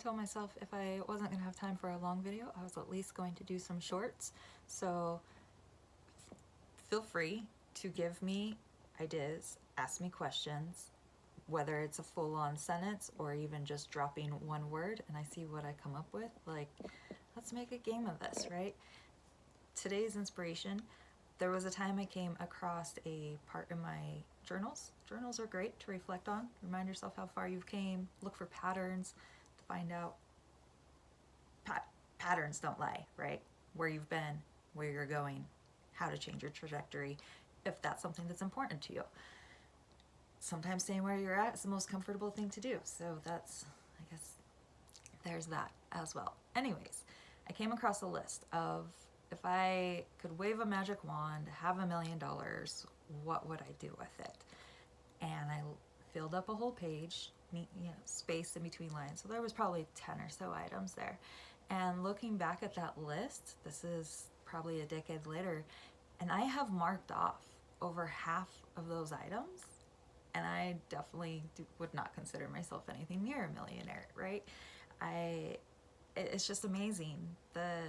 told myself if I wasn't going to have time for a long video, I was at least going to do some shorts. So feel free to give me ideas, ask me questions, whether it's a full-on sentence or even just dropping one word and I see what I come up with. Like, let's make a game of this, right? Today's inspiration, there was a time I came across a part in my journals. Journals are great to reflect on, remind yourself how far you've came, look for patterns to find out. Patterns don't lie, right? Where you've been, where you're going, how to change your trajectory, if that's something that's important to you. Sometimes staying where you're at is the most comfortable thing to do. So that's, I guess, there's that as well. Anyways, I came across a list of if I could wave a magic wand, have $1 million, what would I do with it? And I filled up a whole page, spaced in between lines. So there was probably 10 or so items there. And looking back at that list, this is probably a decade later, and I have marked off over half of those items. And I definitely would not consider myself anything near a millionaire, right? It's just amazing the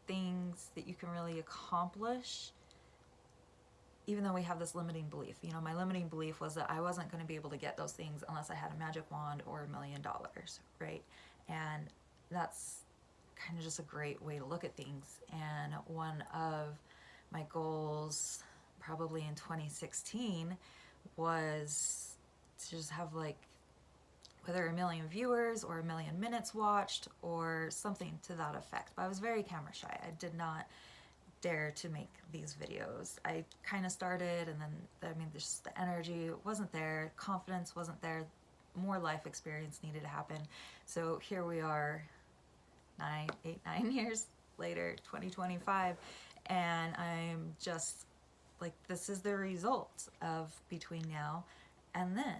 things that you can really accomplish, even though we have this limiting belief. You know, my limiting belief was that I wasn't going to be able to get those things unless I had a magic wand or $1 million, right? And that's kind of just a great way to look at things. And one of my goals, probably in 2016, was to just have, like, whether 1 million viewers or 1 million minutes watched or something to that effect. But I was very camera shy. I did not dare to make these videos. I kind of started, and then, just the energy wasn't there, confidence wasn't there, more life experience needed to happen. So here we are, 9 years later, 2025, and I'm just like, this is the result of between now and then,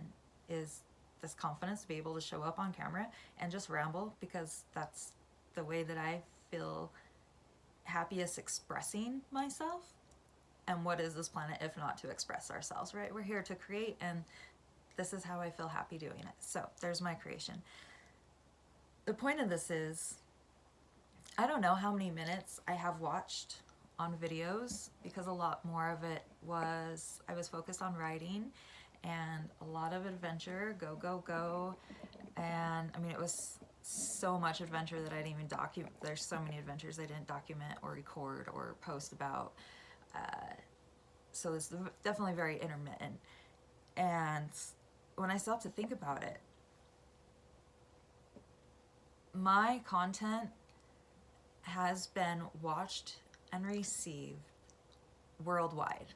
is this confidence to be able to show up on camera and just ramble, because that's the way that I feel happiest expressing myself. And what is this planet if not to express ourselves, right? We're here to create, and this is how I feel happy doing it. So there's my creation. The point of this is, I don't know how many minutes I have watched on videos, because a lot more of it was, I was focused on writing and a lot of adventure, go. And it was so much adventure that I didn't even document. There's so many adventures I didn't document or record or post about. So it's definitely very intermittent. And when I stopped to think about it, my content has been watched and received worldwide.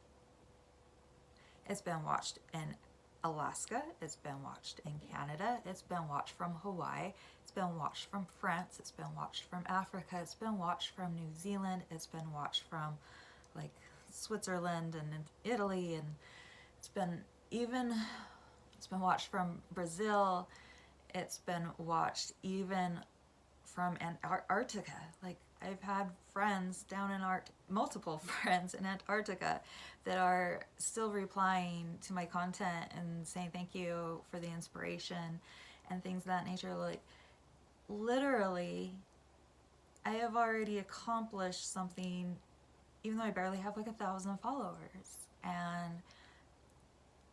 It's been watched in Alaska, it's been watched in Canada, it's been watched from Hawaii, it's been watched from France, it's been watched from Africa, it's been watched from New Zealand, it's been watched from, like, Switzerland and Italy, and it's been watched from Brazil, it's been watched even from Antarctica. Like, I've had friends down in multiple friends in Antarctica that are still replying to my content and saying thank you for the inspiration and things of that nature. Like, literally, I have already accomplished something, even though I barely have like 1,000 followers. And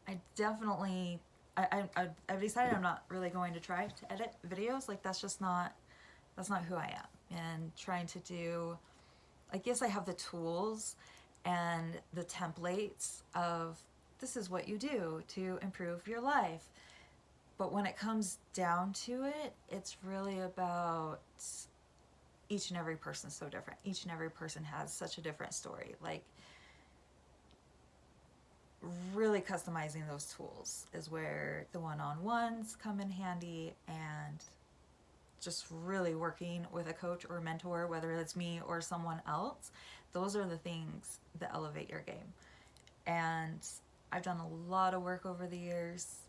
I definitely, I've decided I'm not really going to try to edit videos. Like, that's not who I am. And trying to do, I guess I have the tools and the templates of, this is what you do to improve your life. But when it comes down to it, it's really about, each and every person's so different. Each and every person has such a different story. Like, really customizing those tools is where the one-on-ones come in handy, and just really working with a coach or mentor, whether it's me or someone else, those are the things that elevate your game. And I've done a lot of work over the years,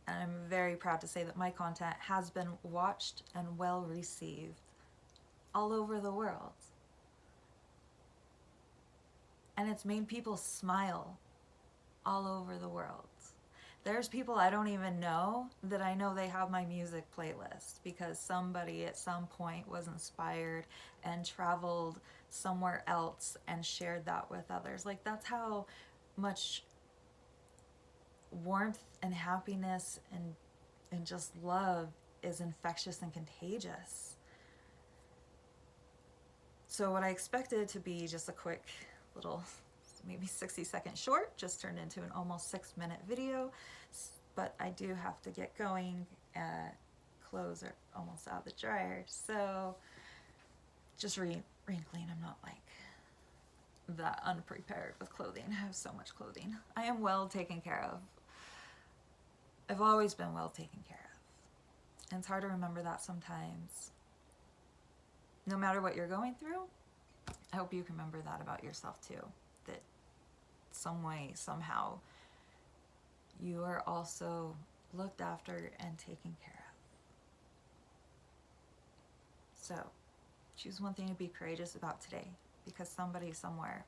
and I'm very proud to say that my content has been watched and well received all over the world. And it's made people smile all over the world. There's people I don't even know that I know they have my music playlist because somebody at some point was inspired and traveled somewhere else and shared that with others. Like, that's how much warmth and happiness and just love is infectious and contagious. So what I expected to be just a quick little, maybe 60-second short, just turned into an almost 6-minute video. But I do have to get going. Clothes are almost out of the dryer, so just read clean. I'm not like that unprepared with clothing. I have so much clothing. I am well taken care of. I've always been well taken care of. And it's hard to remember that sometimes. No matter what you're going through, I hope you can remember that about yourself too. That some way, somehow, you are also looked after and taken care of. So, choose one thing to be courageous about today, because somebody somewhere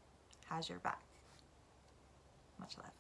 has your back. Much love.